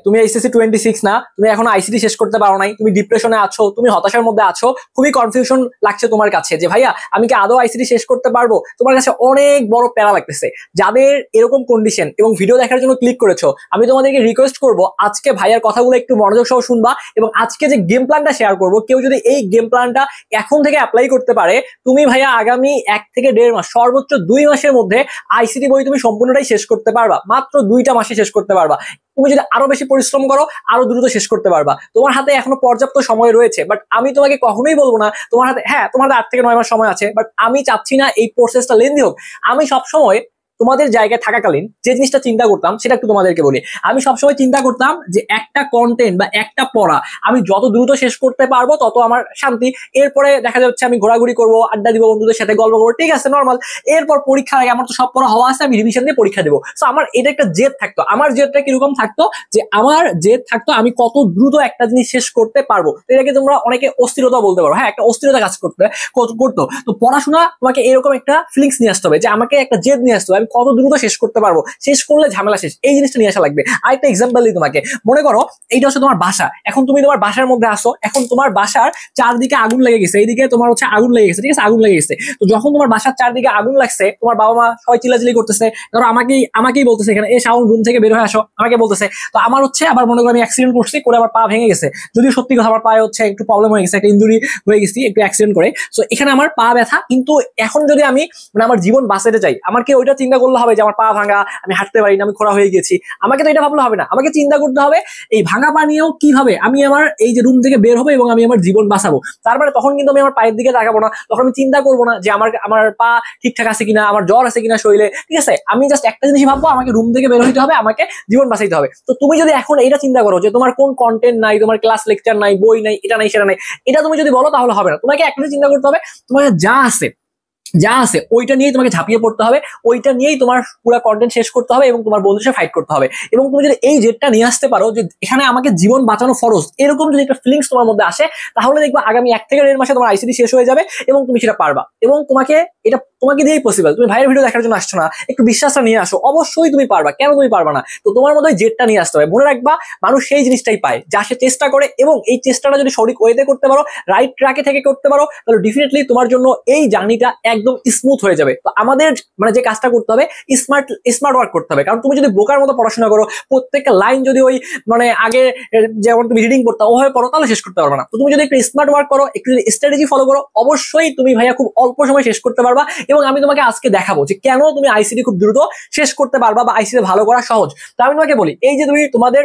তুমি এইচএসসি 26 না, তুমি এখনো আইসিটি শেষ করতে পারো নাই, তুমি ডিপ্রেশনে আছো, তুমি হতাশার মধ্যে আছো, খুবই কনফিউশন লাগছে তোমার কাছে যে ভাইয়া আমি কি আদৌ আইসিটি শেষ করতে পারবো, তোমার কাছে অনেক বড় প্যারা লাগতেছে। যাদের এরকম কন্ডিশন এবং ভিডিও দেখার জন্য ক্লিক করেছো, আমি তোমাদেরকে রিকোয়েস্ট করবো আজকে ভাইয়ার কথাগুলো একটু মনোযোগ সহ শুনবা, এবং আজকে যে গেম প্ল্যানটা শেয়ার করবো, কেউ যদি এই গেম প্ল্যানটা এখন থেকে অ্যাপ্লাই করতে পারে, তুমি ভাইয়া আগামী 1 থেকে 1.5 মাস, সর্বোচ্চ 2 মাসের মধ্যে আইসিটি বই তুমি সম্পূর্ণটাই শেষ করতে পারবা, মাত্র 2টা মাসে শেষ করতে পারবা। তুমি যদি আরো বেশি পরিশ্রম করো আরো দ্রুত শেষ করতে পারবা। তোমার হাতে এখনো পর্যাপ্ত সময় রয়েছে, বাট আমি তোমাকে কখনোই বলবো না তোমার হাতে, হ্যাঁ তোমার হাতে 8 থেকে 9 মাস সময় আছে, বাট আমি চাচ্ছি না এই প্রসেসটা লেন্দি হোক। আমি সবসময় তোমাদের জায়গায় থাকাকালীন যে জিনিসটা চিন্তা করতাম সেটা একটু তোমাদেরকে বলি। আমি সবসময় চিন্তা করতাম যে একটা কন্টেন্ট বা একটা পড়া আমি যত দ্রুত শেষ করতে পারবো তত আমার শান্তি। এরপরে দেখা যাচ্ছে আমি ঘোরাঘুরি করবো, আড্ডা দিব, বন্ধুদের সাথে গল্প করবো, ঠিক আছে নর্মাল। এরপর পরীক্ষার আগে আমার তো সব পড়া হওয়া আছে, আমি রিভিশন দিয়ে পরীক্ষা দেবো। সো আমার এটা একটা জেদ থাকতো। আমার জেদটা কিরকম থাকতো, যে আমার জেদ থাকতো আমি কত দ্রুত একটা জিনিস শেষ করতে পারবো। তো এটাকে তোমরা অনেকে অস্থিরতা বলতে পারো, হ্যাঁ একটা অস্থিরতা কাজ করতো। তো পড়াশোনা তোমাকে এরকম একটা ফিলিংস নিয়ে আসতে হবে, যে আমাকে একটা জেদ নিয়ে আসতে হবে, আমি কত দ্রুত শেষ করতে পারবো, শেষ করলে ঝামেলা শেষ, এই জিনিসটা নিয়ে আসা লাগবে। আরেকটা এক্সাম্পল দিই তোমাকে, মনে করো এইটা হচ্ছে তোমার বাসা, এখন তুমি তোমার বাসার মধ্যে আসো, এখন তোমার বাসার চারদিকে আগুন লেগে গেছে, এইদিকে তোমার হচ্ছে আগুন লেগে গেছে, ঠিক আছে আগুন লেগে গেছে। তো যখন তোমার বাসার চারদিকে আগুন লাগছে, তোমার বাবা মা সবাই চিল্লাচিল্লি করতেছে, ধরো আমাকেই বলতেছে এখানে এ শাওন রুম থেকে বের হয়ে আসো, আমাকে বলতেছে। তো আমার হচ্ছে আবার মনে করো আমি অ্যাক্সিডেন্ট করছি, করে আমার পা ভেঙে গেছে, যদিও সত্যি কথা আমার পায়ে হচ্ছে একটু প্রবলেম হয়ে গেছে, একটা ইনজুরি হয়ে গেছি একটু অ্যাক্সিডেন্ট করে। সো এখানে আমার পা ব্যথা, কিন্তু এখন যদি আমি মানে আমার জীবন বাঁচাতে চাই, আমার কি ওইটা চিন্তা করলে হবে যে আমার পা ভাঙা, আমি হাঁটতে পারি না, আমি খোড়া হয়ে গেছি? আমাকে তো এটা ভাবলে হবে না, আমাকে চিন্তা করতে হবে এই ভাঙা পা নিয়েও কিভাবে আমি আমার এই যে রুম থেকে বের হবো এবং আমি আমার জীবন বাঁচাবো। তারপরে তখন কিন্তু আমি আমার পায়ের দিকে তাকাবো না, তখন আমি চিন্তা করবো না যে আমার পা ঠিকঠাক আছে কিনা, আমার জ্বর আছে কিনা শরীরে, ঠিক আছে। আমি জাস্ট একটা জিনিস ভাববো, আমাকে রুম থেকে বের হইতে হবে, আমাকে জীবন বাঁচাইতে হবে। তো তুমি যদি এখন এটা চিন্তা করো যে তোমার কোন কন্টেন্ট নাই, তোমার ক্লাস লেকচার নাই, বই নাই, এটা নাই সেটা নাই, এটা তুমি যদি বলো তাহলে হবে না। তোমাকে একটা চিন্তা করতে হবে, তোমার যা আছে ওইটা নিয়েই তোমাকে ঝাঁপিয়ে পড়তে হবে, ওইটা নিয়েই তোমার পুরো কন্টেন্ট শেষ করতে হবে এবং তোমার বন্ধুর সাথে ফাইট করতে হবে। এবং তুমি যদি এই জেদটা নিয়ে আসতে পারো যে এখানে আমাকে জীবন বাঁচানো ফরজ, এরকম যদি একটা ফিলিংস তোমার মধ্যে আসে, তাহলে দেখবা আগামী 1 থেকে 1.5 মাসে তোমার আইসিটি শেষ হয়ে যাবে এবং তুমি সেটা পারবা। এবং তোমাকে দিয়েই পসিবল। তুমি ভাইয়ের ভিডিও দেখার জন্য আসছো না, একটু বিশ্বাসটা নিয়ে আসো, অবশ্যই তুমি পারবা। কেন তুমি পারবা না? তো তোমার মধ্যে জেদটা নিয়ে আসতে হবে। মনে রাখবা, মানুষ সেই জিনিসটাই পায় যা সে চেষ্টা করে, এবং এই চেষ্টাটা যদি সঠিক ওয়েতে করতে পারো, রাইট ট্র্যাকে থেকে করতে পারো, তাহলে ডেফিনেটলি তোমার জন্য এই জার্নিটা একদম স্মুথ হয়ে যাবে। তো আমাদের মানে যে কাজটা করতে হবে, স্মার্ট ওয়ার্ক করতে হবে। কারণ তুমি যদি বোকার মতো পড়াশোনা করো, প্রত্যেকটা লাইন যদি ওই মানে আগে যেমন তুমি রিডিং করতে ওভাবে পড়ো, তাহলে শেষ করতে পারবে না। তো তুমি যদি একটু স্মার্ট ওয়ার্ক করো, একটু যদি স্ট্র্যাটেজি ফলো করো, অবশ্যই তুমি ভাইয়া খুব অল্প সময় শেষ করতে পারবা। এবং আমি তোমাকে আজকে দেখাবো যে কেন তুমি আইসিটি খুব দ্রুত শেষ করতে পারবা, বা আইসিটি ভালো করা সহজ। তো আমি তোমাকে বলি, এই যে তোমাদের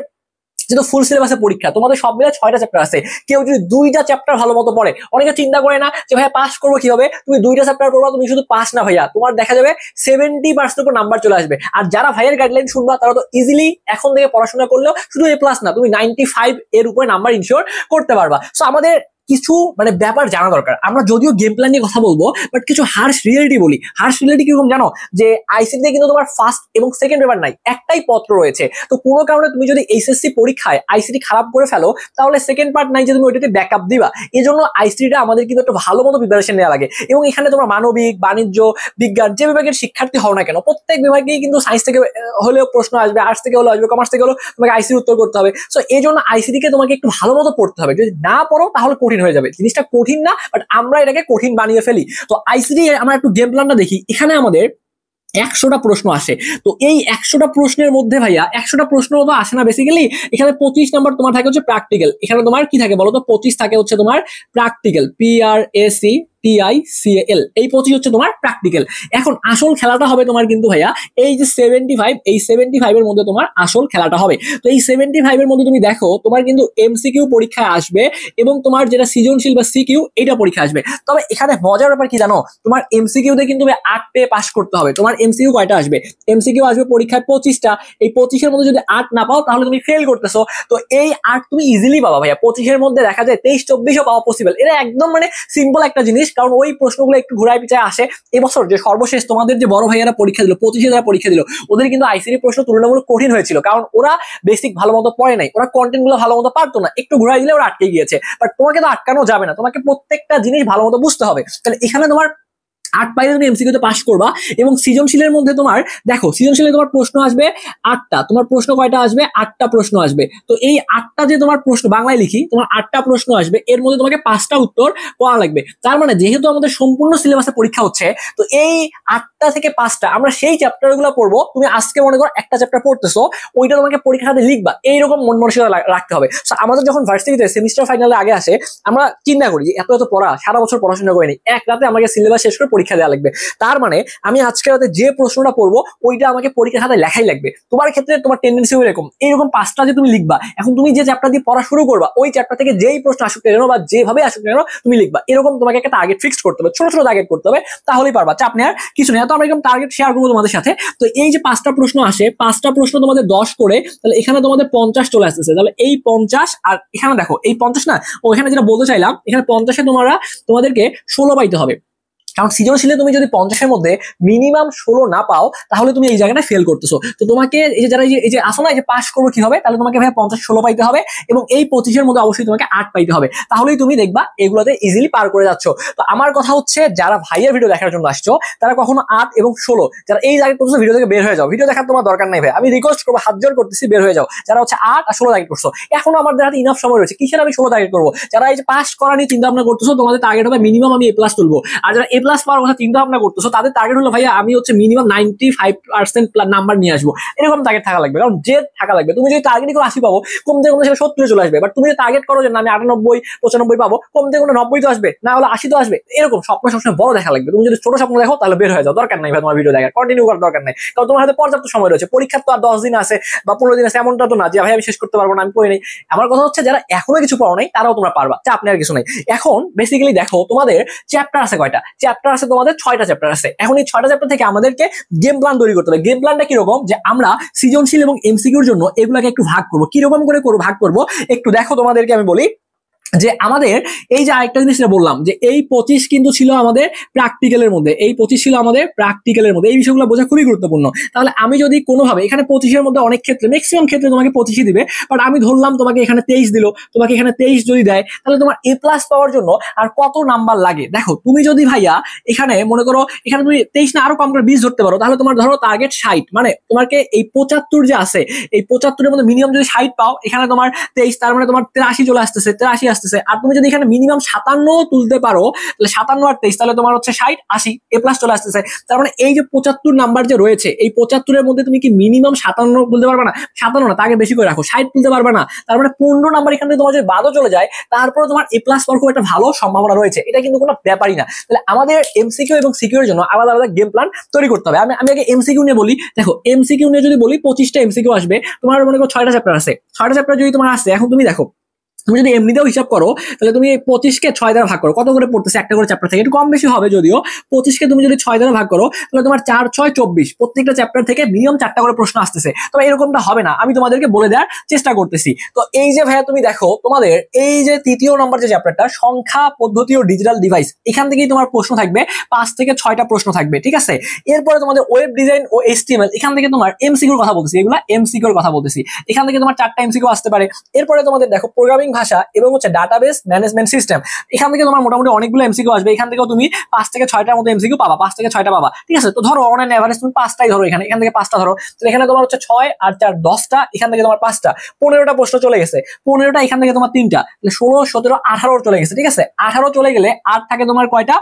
যেহেতু ফুল সিলেবাসের পরীক্ষা, তোমাদের সব মিলে 6টা চ্যাপ্টার আছে, কেউ যদি 2টা চ্যাপ্টার ভালো মতো পড়ে, অনেকে চিন্তা করে না যে ভাইয়া পাস করবো কিভাবে। তুমি 2টা চ্যাপ্টার পড়বা, তুমি শুধু পাস না ভাইয়া, তোমার দেখা যাবে 70% উপর নাম্বার চলে আসবে। আর যারা ভাইয়ের গাইডলাইন শুনবা, তারা তো ইজিলি এখন থেকে পড়াশোনা করলেও শুধু A+ না, তুমি 95 এর উপরে নাম্বার ইনশিওর করতে পারবা। সো আমাদের কিছু মানে ব্যাপার জানা দরকার। আমরা যদিও গেম প্ল্যান নিয়ে কথা বলবো, বাট কিছু হার্শ রিয়েলিটি বলি। হার্শ রিয়েলিটি কিরকম জানো? যে আইসিটিতে কিন্তু তোমার ফার্স্ট এবং সেকেন্ড পেপার নাই, একটাই পত্র রয়েছে। তো কোনো কারণে তুমি যদি এইচএসসি পরীক্ষায় আইসিটি খারাপ করে ফেলো, তাহলে সেকেন্ড পার্ট নাই যে তুমি ওইটাতে ব্যাকআপ দিবা। এই জন্য আইসিটিটা আমাদের কিন্তু একটা ভালো মতো প্রিপারেশন নেওয়া লাগে। এবং এখানে তোমার মানবিক, বাণিজ্য, বিজ্ঞান যে বিভাগের শিক্ষার্থী হও না কেন, প্রত্যেক বিভাগেই কিন্তু সায়েন্স থেকে হলেও প্রশ্ন আসবে, আর্টস থেকে হলেও আসবে, কমার্স থেকে হলেও তোমাকে আইসিটির উত্তর করতে হবে। সো এই জন্য আইসিটিকে তোমাকে একটু ভালো মতো পড়তে হবে। যদি না পড়ো তাহলে কঠিন হয়ে যাবে। জিনিসটা কঠিন না, বাট আমরা এটাকে কঠিন বানিয়ে ফেলি। তো আইসিটি আমরা একটু গেম প্ল্যানটা দেখি। এখানে আমাদের 100টা প্রশ্ন আসে। তো এই 100টা প্রশ্নের মধ্যে ভাইয়া 100টা প্রশ্ন তো আসে না বেসিক্যালি। এখানে 25 নাম্বার তোমার থাকে হচ্ছে প্র্যাকটিক্যাল। এখানে তোমার কি থাকে বলো তো? 25 থাকে হচ্ছে তোমার প্র্যাকটিক্যাল, PRACTICAL। এই 25 হচ্ছে তোমার প্র্যাকটিক্যাল। এখন আসল খেলাটা হবে তোমার কিন্তু ভাইয়া এই যে 75, এই 75 এর মধ্যে তোমার আসল খেলাটা হবে। তো এই 75 এর মধ্যে তুমি দেখো তোমার কিন্তু এমসিকিউ পরীক্ষায় আসবে, এবং তোমার যেটা সৃজনশীল বা সিকিউ এটা পরীক্ষা আসবে। তবে এখানে মজার ব্যাপার কি জানো? তোমার এমসিকিউতে কিন্তু 8 পেয়ে পাস করতে হবে। তোমার এমসিকিউ কয়টা আসবে? এমসিকিউ আসবে পরীক্ষায় 25টা। এই 25 এর মধ্যে যদি 8 না পাও, তাহলে তুমি ফেল করতেছো। তো এই 8 তুমি ইজিলি পাবা ভাইয়া। 25 এর মধ্যে দেখা যায় 23-24ও পাওয়া পসিবল। এটা একদম মানে সিম্পল একটা জিনিস, কারণ ওই প্রশ্নগুলো একটু ঘুরায় পিছায় আসে। এবছর যে সর্বশেষ তোমাদের যে বড় ভাইয়ারা পরীক্ষা দিল, 25 যারা পরীক্ষা দিল, ওদের কিন্তু আইসিটি প্রশ্ন তুলনামূলক কঠিন হয়েছিল, কারণ ওরা বেসিক ভালো মতো পড়ে নাই, ওরা কন্টেন্ট গুলো ভালো মতো পারতো না, একটু ঘুরাই দিলে ওরা আটকে গিয়েছে। বাট তোমাকে তো আটকানো যাবে না, তোমাকে প্রত্যেকটা জিনিস ভালো মতো বুঝতে হবে। তাহলে এখানে তোমার 8 পাইলে তুমি এমসিকিউতে পাস করবা। এবং সৃজনশীলের মধ্যে তোমার দেখো, সৃজনশীলে তোমার প্রশ্ন আসবে 8টা, তোমার প্রশ্ন কয়টা আসবে? 8টা প্রশ্ন আসবে। তো এই 8টা যে তোমার প্রশ্ন, বাংলায় লিখি, তোমার 8টা প্রশ্ন আসবে, এর মধ্যে তোমাকে 5টা উত্তর করা লাগবে। তার মানে যেহেতু আমাদের সম্পূর্ণ সিলেবাসে পরীক্ষা হচ্ছে, তো এই 8টা থেকে 5টা আমরা সেই চ্যাপ্টার গুলো পড়বো। তুমি আজকে মনে করো একটা চ্যাপ্টার পড়তেছো, ওইটা তোমাকে পরীক্ষাতে লিখবা, এইরকম মন মানসিকতা রাখতে হবে। আমাদের যখন ভার্সিটিতে সেমিস্টার ফাইনালে আগে আসে, আমরা চিন্তা করি যে এত এত পড়া, সারা বছর পড়াশোনা করে নি, এক রাতে আমাকে সিলেবাস শেষ করে পরীক্ষা দেওয়া লাগবে। তার মানে আমি আজকে রাতে যে প্রশ্নটা পড়বো ওইটা আমাকে পরীক্ষা খাতায় লেখাই লাগবে। তোমার ক্ষেত্রে তোমার টেন্ডেন্সি এরকম 5টা যে তুমি লিখবা। এখন তুমি যে চ্যাপ্টার দিয়ে পড়া শুরু করবা, ওই চ্যাপ্টার থেকে যেই প্রশ্ন আসুক না কেন বা যেভাবে আসুক না কেন তুমি লিখবা। এরকম তোমাকে একটা টার্গেট ফিক্স করতে হবে, ছোট ছোট টার্গেট করতে হবে, তাহলেই পারবা। চাপ নেওয়ার কিছু নেই। তো আমরা এরকম টার্গেট শেয়ার করবো তোমাদের সাথে। তো এই যে 5টা প্রশ্ন আসে, 5টা প্রশ্ন তোমাদের 10 করে, তাহলে এখানে তোমাদের 50 চলে আসতেছে। তাহলে এই 50 আর এখানে দেখো এই 50 না, ও এখানে যেটা বলতে চাইলাম, এখানে 50-এ তোমাদেরকে 16 পাইতে হবে। কারণ সৃজনশীলে তুমি যদি 50-এর মধ্যে মিনিমাম 16 না পাও, তাহলে তুমি এই জায়গাটা ফেল করতেছো। তো তোমাকে এই যে যারা এই যে আসো না, এই যে পাস করবো কি হবে, তাহলে তোমাকে ভাই 50-16 পাইতে হবে, এবং এই 25-এর মধ্যে অবশ্যই তোমাকে 8 পাইতে হবে। তাহলেই তুমি দেখবা এগুলোতে ইজিলি পার করে যাচ্ছ। তো আমার কথা হচ্ছে, যারা ভাইয়ের ভিডিও দেখার জন্য আসছো, তারা কখনো 8 এবং 16 যারা এই জায়গায় করছো, ভিডিও থেকে বের হয়ে যাও। ভিডিও দেখার তোমার দরকার নাই ভাই, আমি রিকোয়েস্ট করবো, হাত জোর করতেছি, বের হয়ে যাও। যারা হচ্ছে 8 আর 16 টার্গেট করছো, এখনো আমাদের হাতে ইনাফ সময় রয়েছে, কিসের আমি 16 টার্গেট করবো? যারা এই যে পাস করা নিয়ে চিন্তা ভাবনা করতেছো, তোমাদের টার্গেট হবে মিনিমাম আমি A+ তুলবো। আর যারা A+ পাওয়ার কথা চিন্তা ভাবনা করতেছো, তাদের টার্গেট হলো ভাইয়া আমি হচ্ছে মিনিমাম 95% নাম্বার নিয়ে আসবো। এরকম টার্গেট থাকা লাগবে, কারণ জেদ থাকা লাগবে। তুমি যদি টার্গেটই করে 80 পাবো, কমতে কমতে সেটা 70 চলে আসবে। বাট তুমি যদি টার্গেট করো যে না আমি 98 95 পাবো, কমতে কমতে 90 তো আসবে, না হলে 80 তো আসবে। এরকম স্বপ্ন সবসময় বড় দেখা লাগবে। তুমি যদি ছোট স্বপ্ন দেখো, তাহলে বের হয়ে যাও, দরকার নাই ভাই তোমার ভিডিও দেখার, কন্টিনিউ করার দরকার নাই। কারণ তোমার হাতে পর্যাপ্ত সময় রয়েছে। পরীক্ষার তো আর 10 দিন আছে বা 15 দিন আছে, এমনটা তো না যে ভাই আমি শেষ করতে পারবো না, আমি পড়ি নাই। আমার কথা হচ্ছে, যারা এখনো কিছু পড়ো নাই, তারাও তোমরা পারবা, চাপ নেওয়ার কিছু নাই। এখন বেসিক্যালি দেখো, তোমাদের চ্যাপ্টার আছে কয়টা? চ্যাপ্টার আছে তোমাদের 6টা চ্যাপ্টার আছে। এখন এই 6টা চ্যাপ্টার থেকে আমাদেরকে গেম প্ল্যান তৈরি করতে হবে। গেম প্ল্যানটা কিরকম, যে আমরা সৃজনশীল এবং এমসিকিউর জন্য এগুলাকে একটু ভাগ করবো। কিরকম করে ভাগ করবো একটু দেখো, তোমাদেরকে আমি বলি যে আমাদের এই যে আরেকটা জিনিস বললাম, যে এই 25 কিন্তু ছিল আমাদের প্র্যাকটিক্যালের মধ্যে, এই 25 ছিল আমাদের প্র্যাকটিক্যালের মধ্যে। এই বিষয়গুলো বোঝা খুবই গুরুত্বপূর্ণ। তাহলে আমি যদি কোনোভাবে এখানে 25-এর মধ্যে, অনেক ক্ষেত্রে ম্যাক্সিমাম ক্ষেত্রে তোমাকে 25-ই দিবে, বাট আমি ধরলাম তোমাকে এখানে 23 দিল, তোমাকে এখানে 23 যদি দেয়, তাহলে তোমার A+ পাওয়ার জন্য আর কত নাম্বার লাগে? দেখো, তুমি যদি ভাইয়া এখানে মনে করো, এখানে তুমি 23 না আরো কম করে 20 ধরতে পারো, তাহলে তোমার ধরো টার্গেট 60, মানে তোমাকে এই 75 যে আছে, এই 75-এর মধ্যে মিনিমাম যদি 60 পাও, এখানে তোমার 23, তার মানে তোমার 83 চলে আসতেছে, 83 আসতেছে। আর তুমি যদি এখানে মিনিমাম 57 তুলতে পারো, তাহলে 57 আর 23, তাহলে তোমার হচ্ছে 60 80 A+ চলে আসতেছে। তার মানে এই যে 75 নাম্বার যে রয়েছে, এই 75-এর মধ্যে তুমি কি মিনিমাম 57 তুলতে পারবে না? 57 না, তাকে বেশি করে রাখো, 60 তুলতে পারবে না। তার মানে 15 নাম্বার এখান থেকে তোমার যদি বাদও চলে যায়, তারপরে তোমার A+ পাওয়ার খুব একটা ভালো সম্ভাবনা রয়েছে। এটা কিন্তু কোনো ব্যাপারই না। তাহলে আমাদের এমসিকিউ এবং সিকিউর জন্য আলাদা আলাদা গেম প্ল্যান তৈরি করতে হবে। আমি আগে এমসিকিউ নিয়ে বলি। দেখো, এমসিকিউ নিয়ে যদি বলি, 25টা এমসিকিউ আসবে। তোমার মনে করো 6টা চ্যাপ্টার আছে। 6টা চ্যাপ্টার যদি তোমার আসে, এখন তুমি দেখো, তুমি যদি এমনিতেও হিসাব করো, তাহলে তুমি 25-কে 6 দ্বারা ভাগ করো, কত করে পড়তেছে একটা করে চ্যাপ্টার থেকে, একটু কম বেশি হবে যদিও। 25-কে তুমি যদি 6 দ্বারা ভাগ করো, তাহলে তোমার 4 6 24, প্রত্যেকটা চ্যাপ্টার থেকে মিনিমাম 4টা করে প্রশ্ন আসতেছে। তবে এরকমটা হবে না, আমি তোমাদেরকে বলে দেওয়ার চেষ্টা করতেছি। তো এই যে ভাইয়া তুমি দেখো, তোমাদের এই যে 3য় নম্বর যে চ্যাপ্টারটা, সংখ্যা পদ্ধতি ও ডিজিটাল ডিভাইস, এখান থেকেই তোমার প্রশ্ন থাকবে 5 থেকে 6টা প্রশ্ন থাকবে, ঠিক আছে। এরপরে তোমাদের ওয়েব ডিজাইন ও HTML, এখান থেকে তোমার এমসিকিউর কথা বলতেছি, এগুলা এমসিকিউর কথা বলতেছি, এখান থেকে তোমার 4টা এমসিকিউ আসতে পারে। এরপরে তোমাদের দেখো প্রোগ্রামিং ভাষা এবং হচ্ছে ডাটাবেস ম্যানেজমেন্ট সিস্টেম, এখান থেকে তোমার মোটামুটি অনেকগুলো এমসিকিউ আসবে। এখান থেকেও তুমি 5 থেকে 6টার মতো এমসিকিউ পাবা, 5 থেকে 6টা পাবা, ঠিক আছে। তো ধরো অন এভারেজ তুমি 5টাই ধরো, এখান থেকে 5টা ধরো। তো এখানে তোমার হচ্ছে 6 আর 4 10টা, এখান থেকে তোমার 5টা, 15টা প্রশ্ন চলে গেছে। 15টা এখান থেকে তোমার 3টা, 16 17 18 চলে গেছে, ঠিক আছে। 18 চলে গেলে আর থাকে তোমার কয়টা?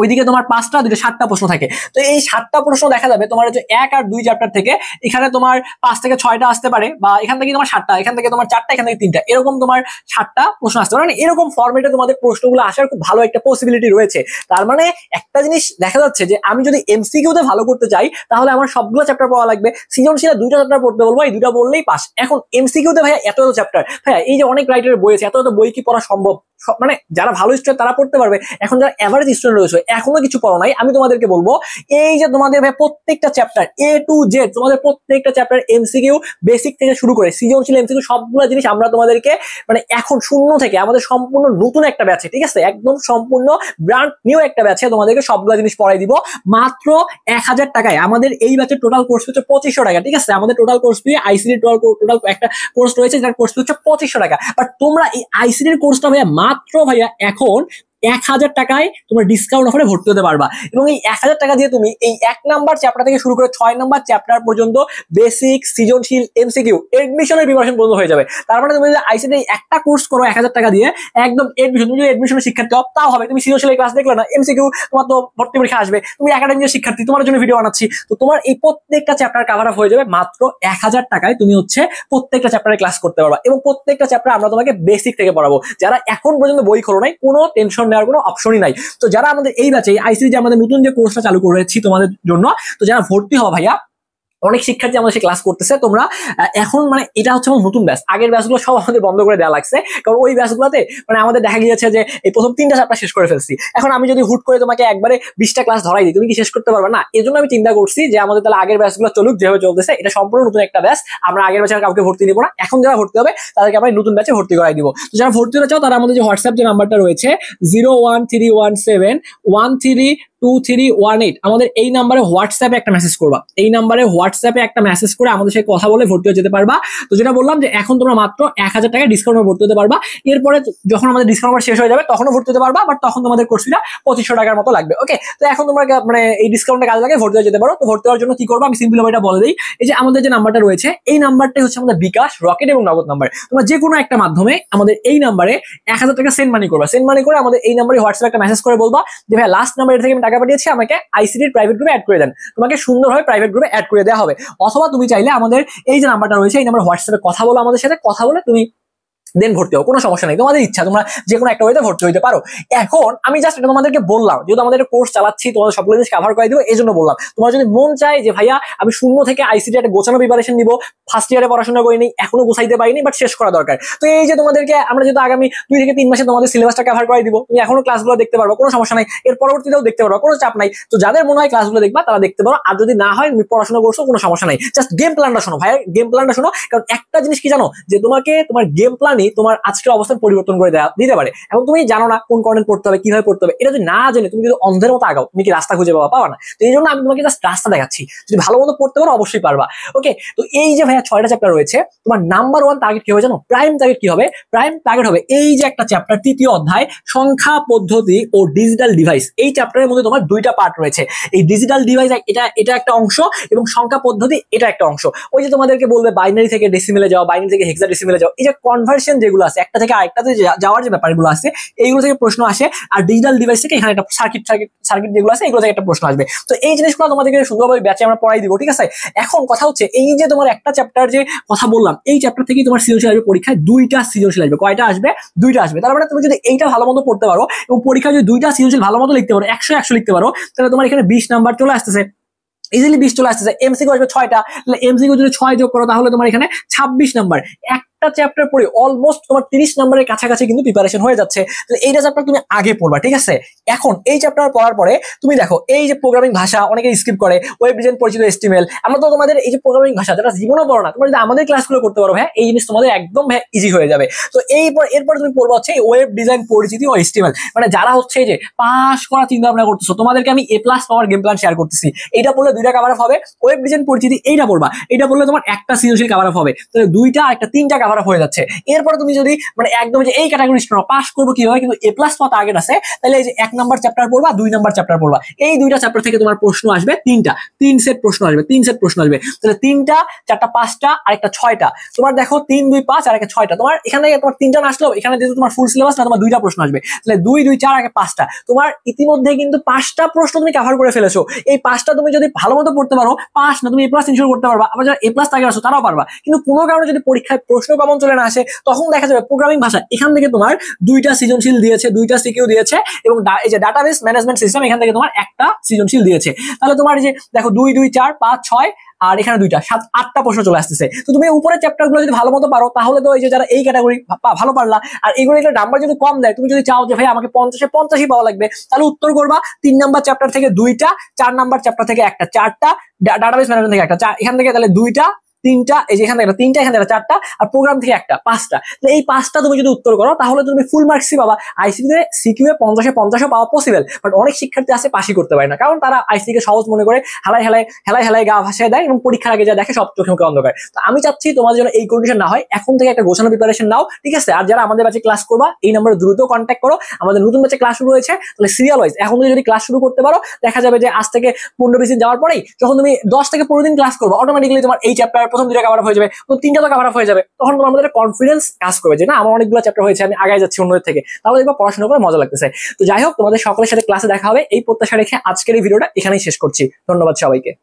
ওইদিকে তোমার 5টা, দুটো 7টা প্রশ্ন থাকে। তো এই 7টা প্রশ্ন দেখা যাবে তোমার হচ্ছে 1 আর 2 চ্যাপ্টার থেকে। এখানে তোমার 5 থেকে 6টা আসতে পারে, বা এখান থেকে তোমার 7টা, এখান থেকে তোমার 4টা, এখান থেকে 3টা, এরকম তোমার 7টা প্রশ্ন আসতে পারে। মানে এরকম ফরম্যাটে তোমাদের প্রশ্নগুলো আসার খুব ভালো একটা পসিবিলিটি রয়েছে। তার মানে একটা জিনিস দেখা যাচ্ছে যে আমি যদি এমসিকিউতে ভালো করতে চাই, তাহলে আমার সবগুলো চ্যাপ্টার পড়া লাগবে। সৃজনশীলে 2টা চ্যাপ্টার পড়তে বলবো, এই 2টা বললেই পাস। এখন এমসিকিউতে ভাইয়া এত এত চ্যাপ্টার, ভাইয়া এই যে অনেক রাইটারের বই আছে, এত এত বই কি পড়া সম্ভব? মানে যারা ভালো স্টুডেন্ট তারা পড়তে পারবে, এখন যারা এভারেজ স্টুডেন্ট রয়েছে এখনো কিছু পড়ো নাই, আমি তোমাদেরকে বলবো এই যে তোমাদের ভাই প্রত্যেকটা চ্যাপ্টার A to Z, তোমাদের প্রত্যেকটা চ্যাপ্টার এমসিকিউ বেসিক থেকে শুরু করে সৃজনশীল এমসিকিউ সবগুলো জিনিস আমরা তোমাদেরকে মানে এখন শূন্য থেকে আমাদের সম্পূর্ণ নতুন একটা ব্যাচে, ঠিক আছে, একদম সম্পূর্ণ ব্র্যান্ড নিউ একটা ব্যাচে তোমাদেরকে সবগুলো জিনিস পড়াই দিব মাত্র 1000 টাকায়। আমাদের এই ব্যাচের টোটাল কোর্স হচ্ছে 2500 টাকা, ঠিক আছে। আমাদের total course fee ICD total একটা কোর্স রয়েছে, যার কোর্স হচ্ছে 2500 টাকা। বাট তোমরা এই আইসিডির কোর্সটা ভাইয়া মাত্র ভাইয়া এখন 1000 টাকায় তোমরা ডিসকাউন্ট অফারে ভর্তি হতে পারবা। এবং এই 1000 টাকা দিয়ে তুমি এই 1 নাম্বার চ্যাপ্টার থেকে শুরু করে 6 নাম্বার চ্যাপ্টার পর্যন্ত বেসিক, সৃজনশীল, এমসিকিউ, এডমিশনের প্রিপারেশন পর্যন্ত হয়ে যাবে। তার মানে তুমি যদি আইসিটি একটা কোর্স করো 1000 টাকা দিয়ে, একদম এডমিশন, তুমি যদি এডমিশনের শিক্ষার্থী হও তাও হবে। তুমি সৃজনশীল ক্লাস দেখলে না, এমসিকিউ, তোমার তো ভর্তি পরীক্ষা আসবে, তুমি একাডেমিক শিক্ষার্থী, তোমার জন্য ভিডিও বানাচ্ছি, তো তোমার এই প্রত্যেকটা চ্যাপ্টার কভার আপ হয়ে যাবে মাত্র 1000 টাকায়। তুমি হচ্ছে প্রত্যেকটা চ্যাপ্টারে ক্লাস করতে পারবা এবং প্রত্যেকটা চ্যাপ্টার আমরা তোমাকে বেসিক থেকে পড়াবো। যারা এখন পর্যন্ত বই খোলো নাই, কোনো টেনশন নেওয়ার কোনো অপশনই নাই। তো যারা আমাদের এই ব্যাচে আইসিটি যে আমাদের নতুন যে কোর্সটা চালু করেছি তোমাদের জন্য, তো যারা ভর্তি হওয়া ভাইয়া, অনেক শিক্ষার্থী আমাদের ক্লাস করতেছে, তোমরা এখন মানে এটা হচ্ছে আমার নতুন ব্যাচ। আগের ব্যাচগুলো সব আমাদের বন্ধ করে দেওয়া লাগছে, কারণ ওই ব্যাচগুলোতে মানে আমাদের দেখা গিয়েছে যে এই প্রথম 3টা চ্যাপ্টার শেষ করে ফেলছি। এখন আমি যদি হুট করে তোমাকে একবারে 20টা ক্লাস ধরাই দিই, তুমি কি শেষ করতে পারবে না? এই জন্য আমি চিন্তা করছি যে আমাদের তাহলে আগের ব্যাচগুলো চলুক যেভাবে চলতেছে, এটা সম্পূর্ণ নতুন একটা ব্যাচ। আমরা আগের ব্যাচে কাউকে ভর্তি দিব না, এখন যারা ভর্তি হবে তাদেরকে আমরা নতুন ব্যাচে ভর্তি করাই দিব। তো যারা ভর্তি হতে চাও তারা আমাদের যে হোয়াটসঅ্যাপ যে নাম্বারটা রয়েছে 01317132318, আমাদের এই নাম্বারে হোয়াটসঅ্যাপে একটা মেসেজ করবা। এই নাম্বারে হোয়াটসঅ্যাপে একটা মেসেজ করে আমাদের সাথে কথা বলে ভর্তি হয়ে যেতে পারবা। তো যেটা বললাম যে এখন তোমরা মাত্র 1000 টাকা ডিসকাউন্ট ভর্তি হতে পারবা। এরপরে যখন আমাদের ডিসকাউন্ট শেষ হয়ে যাবে তখনও ভর্তি হতে পারবা, বাট তখন তোমাদের কোর্স ফিটা 2500 টাকার মতো লাগবে। ওকে, তো এখন তোমরা মানে এই ডিসকাউন্টটা কাজে লাগে ভর্তি হয়ে যেতে পারো। তো ভর্তি হওয়ার জন্য কি করবো আমি সিম্পল এটা বলে দিই। এই যে আমাদের যে নাম্বারটা রয়েছে, এই নাম্বারটাই হচ্ছে আমাদের বিকাশ, রকেট এবং নগদ নাম্বার। তোমরা যে কোনো একটা মাধ্যমে আমাদের এই নাম্বারে 1000 টাকা সেন্ড মানি করবা। সেন্ড মানি করে আমাদের এই নাম্বারে হোয়াটসঅ্যাপে একটা মেসেজ করে বলবা যে ভাই লাস্ট নাম্বার থেকে আমি টাকা পাঠিয়েছি, আমাকে আইসিটির প্রাইভেট গ্রুপে অ্যাড করে দেন। তোমাকে সুন্দরভাবে প্রাইভেট গ্রুপে অ্যাড করে দেওয়া হবে। অথবা তুমি চাইলে আমাদের এই যে নাম্বারটা রয়েছে এই নাম্বার হোয়াটসঅ্যাপে কথা বলো, আমাদের সাথে কথা বলে তুমি দেন ভর্তি হও, কোনো সমস্যা নেই, তোমাদের ইচ্ছা, তোমরা যে কোনো একটা ওয়েতে ভর্তি হইতে পারো। এখন আমি জাস্ট এটা তোমাদেরকে বললাম, যেহেতু আমাদের কোর্স চালাচ্ছি, তোমাদের সবগুলো জিনিস কভার করে দিব, এই জন্য বললাম। তোমার যদি মন চায় যে ভাইয়া আমি শূন্য থেকে আইসিটি একটা গোছানো প্রিপারেশন নিব, ফার্স্ট ইয়ারে পড়াশোনা করিনি, এখনো গোছাইতে পারিনি, বাট শেষ করা দরকার, তো এই যে তোমাদেরকে আমরা যেহেতু আগামী 2 থেকে 3 মাসে তোমাদের সিলেবাসটা কভার করে দিব, তুমি এখনো ক্লাসগুলো দেখতে পারবে, কোনো সমস্যা নাই, এর পরবর্তীতেও দেখতে পারবে, কোনো চাপ নাই। তো যাদের মনে হয় ক্লাসগুলো দেখবা তারা দেখতে পারো, আর যদি না হয় তুমি পড়াশোনা করছো কোনো সমস্যা নাই, জাস্ট গেম প্ল্যানটা শোনো ভাইয়া, গেম প্ল্যানটা শোনো। কারণ একটা জিনিস কি জানো, যে তোমাকে তোমার গেম প্ল্যানই তোমার আজকের অবস্থান পরিবর্তন করে দিতে পারে। এখন তুমি জানো না কোন কন্টেন্ট পড়তে হবে, কিভাবে পড়তে হবে, এটা যদি না জেনে তুমি যদি অন্ধের মতো আগাও, তুমি কি রাস্তা খুঁজে পাবা না। তো এই জন্য আমি তোমাকে জাস্ট রাস্তা দেখাচ্ছি, যদি ভালো মতো পড়তে পারো অবশ্যই পারবা। ওকে, তো এই যে ভাইয়া 6টা চ্যাপ্টার রয়েছে, তোমার নাম্বার 1 টার্গেট কি হবে জানো? প্রাইম টার্গেট কি হবে? প্রাইম টার্গেট হবে এই যে একটা চ্যাপ্টার, 3য় অধ্যায় সংখ্যা পদ্ধতি ও ডিজিটাল ডিভাইস। এই চ্যাপ্টারের মধ্যে তোমার 2টা পার্ট রয়েছে। এই ডিজিটাল ডিভাইস এটা একটা অংশ এবং সংখ্যা পদ্ধতি এটা একটা অংশ। ওই যে তোমাদেরকে বলবে বাইনারি থেকে ডেসিমেলে যাও, বাইনারি থেকে হেক্সাডেসিমেলে যাও, এই যে কনভার্সন যেগুলো আছে, একটা থেকে আরেকটাতে যাওয়ার যে ব্যাপারগুলো আছে, এইগুলো থেকে প্রশ্ন আসে। আর ডিজিটাল ডিভাইস থেকে এখানে একটা সার্কিট যেগুলো আছে এগুলো থেকে একটা প্রশ্ন আসবে। তো এই জিনিসগুলো তোমাদেরকে সুন্দরভাবে ব্যাচে আমরা পড়াই দিব, ঠিক আছে? এখন কথা হচ্ছে এই যে তোমার একটা চ্যাপ্টার যে কথা বললাম, এই চ্যাপ্টার থেকে তোমার সৃজনশীল আসবে পরীক্ষায় 2টা সৃজনশীল আসবে। কয়টা আসবে? 2টা আসবে। তার মানে তুমি যদি এইটা ভালো মতো পড়তে পারো এবং পরীক্ষায় যদি 2টা সৃজনশীল ভালো মতো লিখতে পারো, 100 লিখতে পারো, তাহলে তোমার এখানে 20 নাম্বার চলে আসতেছে, ইজিলি 20 চলে আসতেছে। এমসিকিউ আসবে 6টা, তাহলে এমসিকিউ যদি 6 যোগ করো তাহলে তোমার এখানে 26 নাম্বার। একটা চ্যাপ্টার পড়ে অলমোস্ট তোমার 30 নাম্বারের কাছাকাছি কিন্তু প্রিপারেশন হয়ে যাচ্ছে। তাহলে এইটা চ্যাপ্টার তুমি আগে পড়বা, ঠিক আছে? এখন এই চ্যাপ্টার পড়ার পরে তুমি দেখো এই যে প্রোগ্রামিং ভাষা অনেকে স্কিপ করে, ওয়েব ডিজাইন পরিচিত HTML, আমরা তো তোমাদের এই যে প্রোগ্রামিং ভাষা যেটা জীবনে পড়ো না, তোমরা যদি আমাদের ক্লাসগুলো করতে পারো ভাই, এই জিনিস তোমাদের একদম ভাই ইজি হয়ে যাবে। তো এরপর তুমি পড়বা হচ্ছে ওয়েব ডিজাইন পরিচিতি ও HTML, মানে যারা হচ্ছে এই যে পাস করা চিন্তা ভাবনা করতেছো, তোমাদেরকে আমি A+ power game plan share করতেছি। এইটা পড়লে 2টা কভার আপ হবে। ওয়েব ডিজাইন পরিচিতি এইটা পড়বা, এইটা পড়লে তোমার একটা সৃজনশীল কভার আপ হবে, তাহলে 2টা আর একটা 3টা কভার আপ হয়ে যাচ্ছে। এরপর তুমি যদি মানে একদম যে এই ক্যাটাগরি স্টুডেন্ট পাস করবো কিভাবে কিন্তু A+ পাওয়া টার্গেট আছে, তাহলে এই যে 1 নাম্বার চ্যাপ্টার পড়বা, 2 নাম্বার চ্যাপ্টার পড়বা, এই 2টা চ্যাপ্টার থেকে তোমার প্রশ্ন আসবে 3টা, 3 সেট প্রশ্ন আসবে, 3 সেট প্রশ্ন আসবে। তাহলে 3টা, 4টা, 5টা আর একটা 6টা, তোমার দেখো 3, 2, 5 আর একটা 6টা, তোমার এখানে তোমার 3টা না আসলেও এখানে যেহেতু তোমার ফুল সিলেবাস না, তোমার 2টা প্রশ্ন আসবে, তাহলে 2, 2, 4 আর 5টা, তোমার ইতিমধ্যে কিন্তু 5টা প্রশ্ন তুমি কভার করে ফেলেছো। এই 5টা তুমি যদি ভালো মতো পড়তে পারো, 5 না তুমি A+ ইনশিওর করতে পারবা। আবার যারা A+ টার্গেট আছো তারাও পারবা। কিন্তু কোনো কারণে যদি পরীক্ষায় প্রশ্ন কমন চলে না আসে, তখন দেখা যাবে প্রোগ্রামিং ভাষা এখান থেকে তোমার 2টা সৃজনশীল দিয়েছে, 2টা সিকিউ দিয়েছে, এবং এই যে ডাটাবেস ম্যানেজমেন্ট সিস্টেম এখান থেকে তোমার একটা সৃজনশীল দিয়েছে। তাহলে তোমার এই যে দেখো 2, 2, 4, 5, 6 আর এখানে 2টা, 7, 8টা প্রশ্ন চলে আসতেছে। তো তুমি উপরের চ্যাপ্টার গুলো যদি ভালো মতো পারো, তাহলে তো এই যে যারা এই ক্যাটাগরি ভালো পারলা, আর এগুলো নাম্বার যদি কম দেয়, তুমি যদি চাও যে ভাই আমাকে 50-এ 85 পাওয়া লাগবে, তাহলে উত্তর করবা 3 নাম্বার চ্যাপ্টার থেকে 2টা, 4 নাম্বার চ্যাপ্টার থেকে একটা, 4টা, ডাটাবেস ম্যানেজমেন্ট থেকে একটা, এখান থেকে তাহলে 2টা, তিনটা, এই যে এখান থেকে তিনটা, এখান থেকে চারটা, আর প্রোগ্রাম থেকে একটা, পাঁচটা। এই পাঁচটা তুমি যদি উত্তর করো তাহলে তুমি ফুল মার্কসই পাবা। আইসিটিতে সিকিউ এ 50-50 পাওয়া পসিবল, বাট অনেক শিক্ষার্থী আছে পাশই করতে পারে না, কারণ তারা আইসিটিকে সহজ মনে করে হেলায় গা ভাসায় দেয় এবং পরীক্ষার আগে যা দেখে সব চোখে মুখে অন্ধকার। তো আমি চাচ্ছি তোমাদের জন্য এই কন্ডিশন না হয়, এখন থেকে একটা গোছানো প্রিপারেশন নাও, ঠিক আছে? আর যারা আমাদের ব্যাচে ক্লাস করবা এই নম্বরে দ্রুত কন্ট্যাক্ট করো। আমাদের নতুন ব্যাচে ক্লাস শুরু হয়েছে, তাহলে সিরিয়াল ওয়াইজ এখন থেকে যদি ক্লাস শুরু করতে পারো, দেখা যাবে যে আজ থেকে 15-20 দিন যাওয়ার পরেই যখন তুমি 10 থেকে 15 দিন ক্লাস করবো, অটোমেটিক্যালি তোমার এই চ্যাপ্টার প্রথম 2টা কভার হয়ে যাবে, তো 3টা তো কভার হয়ে যাবে। তখন তোমার মধ্যে কনফিডেন্স কাজ করবে যে না, আমার অনেকগুলো চ্যাপ্টার হয়েছে, আমি আগে যাচ্ছি অন্যদের থেকে, তাহলে দেখবা পড়াশোনা করে মজা লাগতেছে। তো যাই হোক, তোমাদের সকলের সাথে ক্লাসে দেখা হবে এই প্রত্যাশা রেখে আজকের এই ভিডিওটা এখানেই শেষ করছি। ধন্যবাদ সবাইকে।